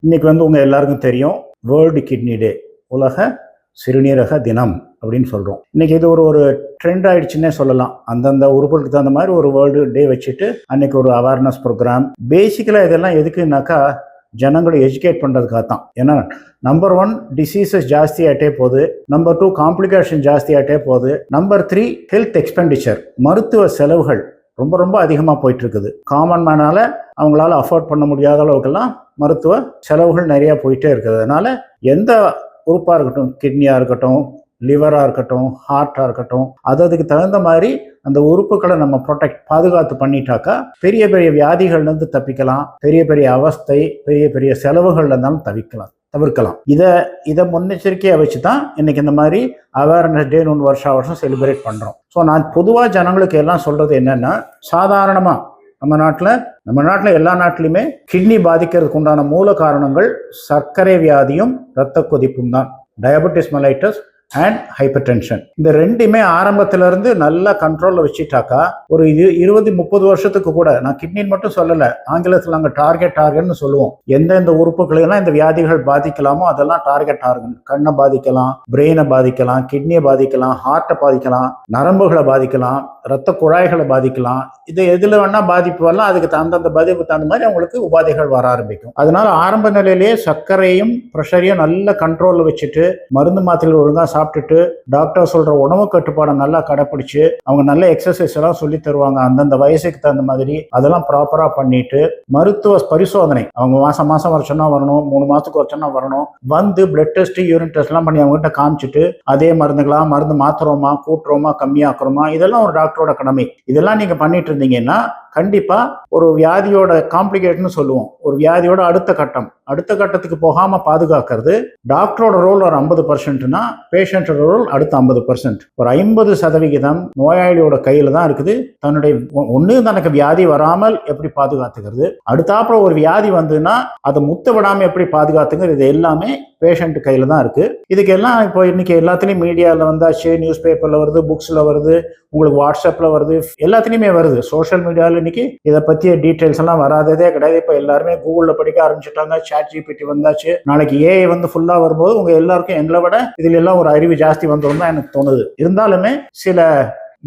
இன்னைக்கு உங்கள் எல்லாருக்கும் தெரியும் வேர்ல்டு கிட்னி டே, உலக சிறுநீரக தினம் அப்படின்னு சொல்கிறோம். இன்றைக்கி இது ஒரு ட்ரெண்ட் ஆகிடுச்சுன்னே சொல்லலாம். அந்தந்த உறுப்புகளுக்கு தகுந்த மாதிரி ஒரு வேர்ல்டு டே வச்சுட்டு அன்றைக்கி ஒரு அவேர்னஸ் ப்ரோக்ராம். பேசிக்கலாக இதெல்லாம் எதுக்குனாக்கா ஜனங்களை எஜுகேட் பண்ணுறதுக்காக தான். ஏன்னா நம்பர் 1 டிசீசஸ் ஜாஸ்தி ஆகிட்டே போகுது, நம்பர் 2 காம்ப்ளிகேஷன் ஜாஸ்தி ஆகிட்டே போகுது, நம்பர் 3 ஹெல்த் எக்ஸ்பெண்டிச்சர், மருத்துவ செலவுகள் ரொம்ப ரொம்ப அதிகமாக போயிட்டு இருக்குது. காமன் மேனால அவங்களால அஃபோர்ட் பண்ண முடியாத அளவுக்கெல்லாம் மருத்துவ செலவுகள் நிறையா போயிட்டே இருக்குது. அதனால எந்த உறுப்பாக இருக்கட்டும், கிட்னியாக இருக்கட்டும், லிவராக இருக்கட்டும், ஹார்ட்டாக இருக்கட்டும், அதுக்கு தகுந்த மாதிரி அந்த உறுப்புகளை நம்ம பாதுகாத்து பண்ணிட்டாக்கா பெரிய பெரிய வியாதிகள்லேருந்து தப்பிக்கலாம், பெரிய பெரிய அவஸ்தை, பெரிய பெரிய செலவுகள்ல இருந்தாலும் தவிர்க்கலாம். இதை முன்னெச்சரிக்கையாக வச்சு தான் இன்னைக்கு இந்த மாதிரி அவேர்னஸ் டே ஒன்று வருஷம் செலிப்ரேட் பண்ணுறோம். ஸோ நான் பொதுவாக ஜனங்களுக்கு எல்லாம் சொல்கிறது என்னென்னா, சாதாரணமாக நம்ம நாட்டில் எல்லா நாட்டிலையுமே கிட்னி பாதிக்கிறதுக்கு உண்டான மூல காரணங்கள் சர்க்கரை வியாதியும் இரத்த கொதிப்பும் தான். Diabetes mellitus and hyper tension. இந்த ரெண்டுமே ஆரம்பத்திலிருந்து நல்லா கண்ட்ரோலில் வச்சுட்டாக்கா ஒரு 20-30 வருஷத்துக்கு கூட, நான் கிட்னின்னு மட்டும் சொல்லலை, ஆங்கிலத்தில் நாங்கள் டார்கெட்னு சொல்லுவோம். எந்தெந்த உறுப்புகளெல்லாம் இந்த வியாதிகள் பாதிக்கலாமோ அதெல்லாம் டார்கெட். கண்ணை பாதிக்கலாம், பிரெயினை பாதிக்கலாம், கிட்னியை பாதிக்கலாம், ஹார்ட்டை பாதிக்கலாம், நரம்புகளை பாதிக்கலாம், இரத்த குழாய்களை பாதிக்கலாம். இது எதில் வேணா பாதிப்பு வரலாம். அதுக்கு அந்தந்த பாதிப்புக்கு தகுந்த மாதிரி அவங்களுக்கு உபாதைகள் வர ஆரம்பிக்கும். அதனால ஆரம்ப நிலையிலேயே சர்க்கரையும் ப்ரெஷரையும் நல்ல கண்ட்ரோலில் வச்சுட்டு மருந்து மாத்திரைகள் ஒழுங்காக சாப்பிட்டுட்டு டாக்டர் சொல்ற உணவு கட்டுப்பாடை நல்லா கடைப்பிடிச்சு அவங்க நல்ல எக்ஸசைஸ் எல்லாம் சொல்லி தருவாங்க. அந்தந்த வயசுக்கு தகுந்த மாதிரி அதெல்லாம் ப்ராப்பரா பண்ணிட்டு மருத்துவ பரிசோதனை அவங்க மாசம் வருஷம்னா வரணும், 3 மாசத்துக்கு வருஷம்னா வரணும், பிளட் டெஸ்ட், யூரின் டெஸ்ட் எல்லாம் பண்ணி அவங்க கிட்ட காமிச்சிட்டு அதே மருந்து மாத்துறோமா, கூட்டுறோமா, கம்மியாக்குறோமா, இதெல்லாம் ஒரு டாக்டரோட கடமை. இதெல்லாம் நீங்க பண்ணிட்டு இருந்தீங்கன்னா கண்டிப்பா ஒரு வியாதியோட காம்ப்ளிகேட்னு சொல்லுவோம், ஒரு வியாதியோட அடுத்த கட்டத்துக்கு போகாம பாதுகாக்கிறது டாக்டரோட ரோல் ஒரு 50%னா பேஷண்டோட ரோல் அடுத்த 50%. ஒரு 50% நோயாளியோட கையில தான் இருக்குது. தன்னுடைய ஒண்ணு தனக்கு வியாதி வராமல் எப்படி பாதுகாத்துக்கிறது, அடுத்தாப்புல ஒரு வியாதி வந்ததுன்னா அதை முத்த விடாம எப்படி பாதுகாத்துக்கிறது, இது எல்லாமே பேஷண்ட் கையில தான் இருக்கு. இதுக்கெல்லாம் இப்போ இன்னைக்கு எல்லாத்துலயும் மீடியாவில் வந்தாச்சு, நியூஸ் பேப்பர்ல வருது, புக்ஸ்ல வருது, உங்களுக்கு வாட்ஸ்அப்ல வருது, எல்லாத்துலயுமே வருது. சோஷியல் மீடியாவில் இன்னைக்கு இதை பத்திய டீட்டெயில்ஸ் எல்லாம் வராததே கிடையாது. இப்போ எல்லாருமே கூகுள்ல படிக்க ஆரம்பிச்சுட்டாங்க, ChatGPT வந்தாச்சு, நாளைக்கு AI ஃபுல்லா வரும்போது உங்க எல்லாருக்கும் எங்களை விட இதுல எல்லாம் ஒரு அறிவு ஜாஸ்தி வந்துடும் தான் எனக்கு தோணுது. இருந்தாலுமே சில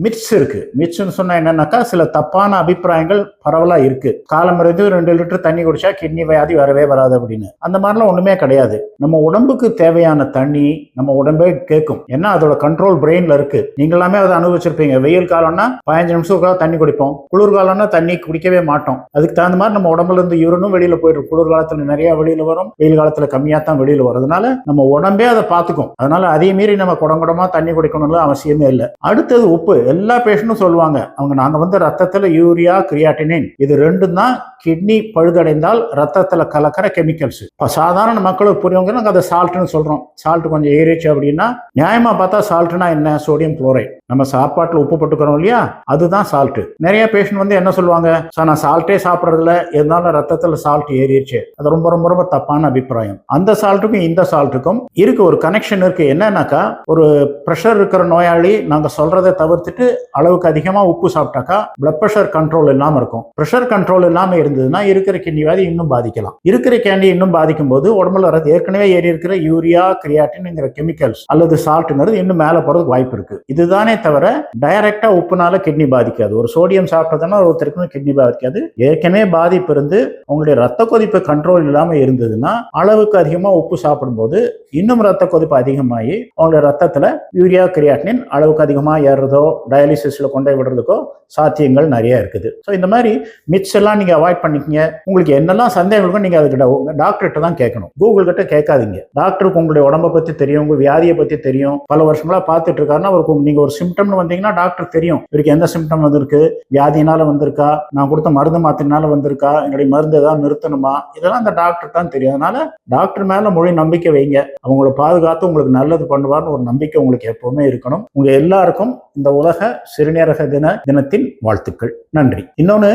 மிட்ஸ் இருக்கு. மிட்ஸ்ன்னு சொன்னா என்னன்னாக்கா சில தப்பான அபிப்பிராயங்கள் பரவலா இருக்கு. காலம் இருந்து 2 லிட்டர் தண்ணி குடிச்சா கிட்னி வியாதி வரவே வராது அப்படின்னு. அந்த மாதிரிலாம் ஒண்ணுமே கிடையாது. நம்ம உடம்புக்கு தேவையான தண்ணி நம்ம உடம்பே கேட்கும். ஏன்னா அதோட கண்ட்ரோல் பிரெயின்ல இருக்கு. நீங்க எல்லாமே அதை அனுபவிச்சிருப்பீங்க. வெயில் காலம்னா 15 நிமிஷம் தண்ணி குடிப்போம், குளிர் காலம்னா தண்ணி குடிக்கவே மாட்டோம். அதுக்கு தகுந்த மாதிரி நம்ம உடம்புல இருந்து யூரினும் வெளியில போயிடும். குளிர் காலத்துல நிறைய வெளியில வரும், வெயில் காலத்துல கம்மியா தான் வெளியில வரும். அதனால நம்ம உடம்பே அதை பார்த்துக்கும். அதனால அதே மீறி நம்ம குடமா தண்ணி குடிக்கணும்னு அவசியமே இல்லை. அடுத்தது உப்பு. எல்லா பேஷண்டும் சொல்லுவாங்க நாங்க ரத்தத்துல யூரியா, கிரியாட்டினின் இது ரெண்டும் தான் கிட்னி பழுதடைந்தால் ரத்தத்துல கலக்கிற கெமிக்கல்ஸ். சாதாரண மக்களுக்கு புரியுங்க, நாங்க அதை சால்ட்னு சொல்றோம். சால்ட் கொஞ்சம் ஏறிச்சு அப்படின்னா நியாயமா பார்த்தா சால்ட்னா என்ன, சோடியம் குளோரைட். நம்ம சாப்பாட்டுல உப்பு போட்டுக்கிறோம் இல்லையா, அதுதான் சால்ட். நிறைய பேஷண்ட் என்ன சொல்லுவாங்க, நான் சால்ட்டே சாப்பிட்றதுல இருந்தாலும் ரத்தத்துல சால்ட் ஏறிடுச்சு. அது ரொம்ப ரொம்ப ரொம்ப தப்பான அபிப்பிராயம். அந்த சால்ட்டுக்கும் இந்த சால்ட்டுக்கும் இருக்கு ஒரு கனெக்ஷன் இருக்கு. என்னன்னாக்கா ஒரு ப்ரெஷர் இருக்கிற நோயாளி நாங்க சொல்றதை தவிர்த்துட்டு அளவுக்கு அதிகமா உப்பு சாப்பிட்டாக்கா பிளட் பிரஷர் கண்ட்ரோல் இல்லாம இருக்கும். பிரஷர் கண்ட்ரோல் இல்லாம இருந்ததுன்னா இருக்கிற கிட்னி வியாதி இன்னும் பாதிக்கலாம். இருக்கிற கிட்னி இன்னும் பாதிக்கும் போது உடம்புல ஏற்கனவே ஏறி இருக்கிற யூரியா, கிரியாட்டின்ங்கிற கெமிக்கல்ஸ் அல்லது சால்ட்ங்கிறது இன்னும் மேல போறதுக்கு வாய்ப்பு இருக்கு. இதுதானே தவிர டைரக்டா உப்புனால கிட்னி பாதிக்காது. ஒரு சோடியம் சாப்பிட்டதுன்னா ஒருத்தருக்கு கிட்னி பாதிக்காது. ஏற்கனவே பாதிப்பு இருந்து உங்களுடைய ரத்த கொதிப்பு கண்ட்ரோல் இல்லாம இருந்ததுன்னா அளவுக்கு அதிகமா உப்பு சாப்பிடும்போது இன்னும் ரத்த கொதிப்பு அதிகமாகி உங்களுடைய ரத்தத்துல யூரியா, கிரியாட்டினின் அளவுக்கு அதிகமா ஏறுறதோ டயாலிசிஸ்ல கொண்டு விடுறதுக்கோ சாத்தியங்கள் நிறைய இருக்குது. ஸோ இந்த மாதிரி மிட்ஸ் எல்லாம் நீங்க அவாய்ட் பண்ணிக்கங்க. உங்களுக்கு என்னெல்லாம் சந்தேகம் இருக்கும் நீங்க அதுக்கிட்ட டாக்டர்கிட்ட தான் கேட்கணும், கூகுள் கிட்ட கேட்காதீங்க. டாக்டருக்கு உங்களுடைய உடம்பை பத்தி தெரியும், உங்க வியாதியை பத்தி தெரியும். பல வருஷங்களா பார்த்துட்டு இருக்காருன்னா அவருக்கு நீங்க ஒரு சிம்டம்னு வந்தீங்கன்னா டாக்டர் தெரியும் இவருக்கு எந்த சிம்டம் வந்திருக்கு, வியாதினால வந்திருக்கா, நான் கொடுத்த மருந்து மாத்தினால வந்திருக்கா, என்னுடைய மருந்து ஏதாவது நிறுத்தணுமா, இதெல்லாம் அந்த டாக்டர் தான் தெரியும். அதனால டாக்டர் மேல முழு நம்பிக்கை வைங்க. அவங்களை பாதுகாத்து உங்களுக்கு நல்லது பண்ணுவார்னு ஒரு நம்பிக்கை உங்களுக்கு எப்பவுமே இருக்கணும். உங்க எல்லாருக்கும் இந்த உலக சிறுநீரக தினத்தின் வாழ்த்துக்கள். நன்றி. இன்னொன்னு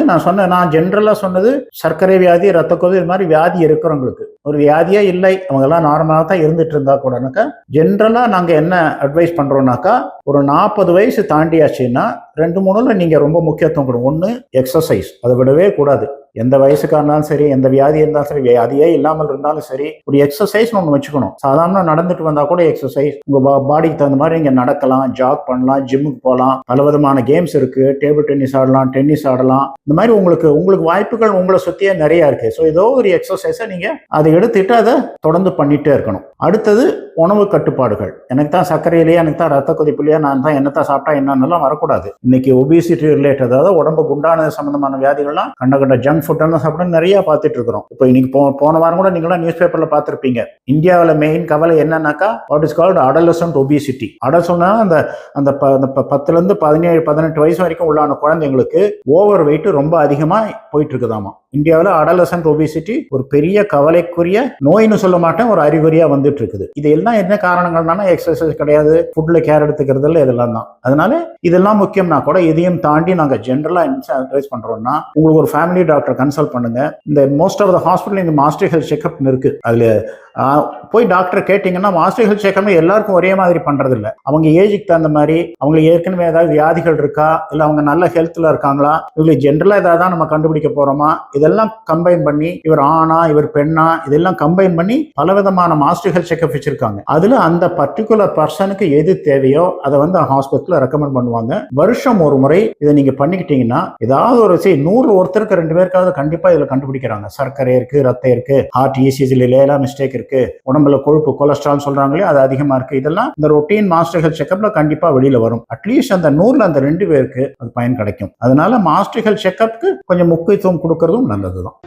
நான் ஜென்ரலா சொன்னது சர்க்கரை வியாதி, ரத்த கொதிப்பு, இது மாதிரி வியாதி இருக்கிறவங்களுக்கு. ஒரு வியாதியே இல்லை, அவங்க எல்லாம் நார்மலா தான் இருந்துட்டு இருந்தா கூடனாக்கா ஜென்ரலா நாங்க என்ன அட்வைஸ் பண்றோம்னாக்கா ஒரு 40 வயசு தாண்டியாச்சுன்னா 2-3 நீங்க ரொம்ப முக்கியத்துவம் கொடுங்க. ஒண்ணு எக்ஸசைஸ், அதை விடவே கூடாது. எந்த வயசுக்காக இருந்தாலும் சரி, எந்த வியாதி இருந்தாலும் சரி, வியாதியே இல்லாமல் இருந்தாலும் சரி, ஒரு எக்ஸசைஸ் ஒன்று வச்சுக்கணும். சாதாரண நடந்துட்டு வந்தா கூட எக்ஸசைஸ், உங்க பாடிக்கு தகுந்த மாதிரி நீங்க நடக்கலாம், ஜாக் பண்ணலாம், ஜிம்முக்கு போகலாம், பல விதமான கேம்ஸ் இருக்கு, டேபிள் டென்னிஸ் ஆடலாம், டென்னிஸ் ஆடலாம். இந்த மாதிரி உங்களுக்கு வாய்ப்புகள் உங்களை சுத்தியே நிறைய இருக்கு. ஸோ ஏதோ ஒரு எக்ஸசைஸை நீங்க அதை எடுத்துட்டு அதை தொடர்ந்து பண்ணிட்டே இருக்கணும். அடுத்தது உணவு கட்டுப்பாடுகள். எனக்கு தான் சர்க்கரை இல்லையா, எனக்கு தான் ரத்த கொதிப்பு இல்லையா, நான் தான் என்னத்தான் சாப்பிட்டா என்னன்னெல்லாம் வரக்கூடாது. இன்னைக்கு ஒபிசிட்டி ரிலேட்டட், அதாவது உடம்பு குண்டானது சம்பந்தமான வியாதிகள்லாம் கண்ட ஜங்க் ஃபுட்டெல்லாம் சாப்பிட நிறைய பார்த்துட்டு இருக்கிறோம். இப்போ இன்னைக்கு போன வாரம் கூட நீங்களாம் நியூஸ் பேப்பர்ல பார்த்துருப்பீங்க. இந்தியாவில் மெயின் கவலை என்னன்னாக்கா what is called adolescent obesity. சொன்னா அந்த 10லேருந்து 17-18 வயசு வரைக்கும் உள்ளான குழந்தைங்களுக்கு ஓவர் வெயிட் ரொம்ப அதிகமா போயிட்டு இருக்குதாமா. இந்தியாவில் அடலசன்ட் ஒபிசிட்டி ஒரு பெரிய கவலைக்குரிய நோய்னு சொல்ல மாட்டேன், ஒரு அறிகுறியா வந்துட்டு இருக்குது. இது எல்லாம் என்ன காரணங்கள்னா எக்ஸசைஸ் கிடையாது, ஃபுட்ல கேர் எடுத்துக்கிறது இல்லை, இதெல்லாம் தான். அதனால இதெல்லாம் முக்கியம்னா கூட இதையும் தாண்டி நாங்கள் ஜென்ரலா என்ன அட்வைஸ் பண்றோம்னா, உங்களுக்கு ஒரு ஃபேமிலி டாக்டர் கன்சல்ட் பண்ணுங்க. இந்த மோஸ்ட் ஆஃப் த ஹாஸ்பிட்டல் இந்த மாஸ்டர் ஹெல்த் செக்அப் இருக்கு. அதுல போய் டாக்டர் கேட்டீங்கன்னா மாஸ்டர் ஹெல்த் செக்அப் எல்லாருக்கும் ஒரே மாதிரி பண்றது இல்லை. அவங்க ஏஜுக்கு தகுந்த மாதிரி, அவங்களுக்கு ஏற்கனவே ஏதாவது வியாதிகள் இருக்கா, இல்லை அவங்க நல்ல ஹெல்த்ல இருக்காங்களா, இவங்களுக்கு ஜென்ரலா ஏதாவது தான் நம்ம கண்டுபிடிக்க போறோமா, இதெல்லாம் கம்பைன் பண்ணி இவர் ஆணா இவர் பெண்ணா இதெல்லாம் கம்பைன் பண்ணி பலவிதமான மாஸ்டர் ஹெல்த் செக்அப் வச்சிருக்காங்க. அதுல அந்த பர்டிகுலர் பர்சனுக்கு எது தேவையோ அதை ஹாஸ்பிட்டல்ல ரெக்கமெண்ட் பண்ணுவாங்க. வருஷம் ஒரு முறை இதை நீங்க பண்ணிக்கிட்டீங்கன்னா ஏதாவது ஒரு 100 ஒருத்தருக்கு 2 பேருக்காவது கண்டிப்பா இதுல கண்டுபிடிக்கிறாங்க. சர்க்கரை இருக்கு, ரத்தம் இருக்கு, ஹார்ட் இசிஜில லேலா மிஸ்டேக் இருக்கு, உடம்புல கொழுப்பு கொலஸ்ட்ரால் சொல்றாங்களே அது அதிகமா இருக்கு. இதெல்லாம் இந்த ரொட்டீன் மாஸ்டர் ஹெல்த் செக்அப்ல கண்டிப்பா வெளியில வரும். அட்லீஸ்ட் அந்த 100ல அந்த 2 பேருக்கு அது பயன் கிடைக்கும். அதனால மாஸ்டர் ஹெல்த் செக்அப்க்கு கொஞ்சம் முக்கியத்துவம் கொடுக்கறதும் நல்லதுதான்.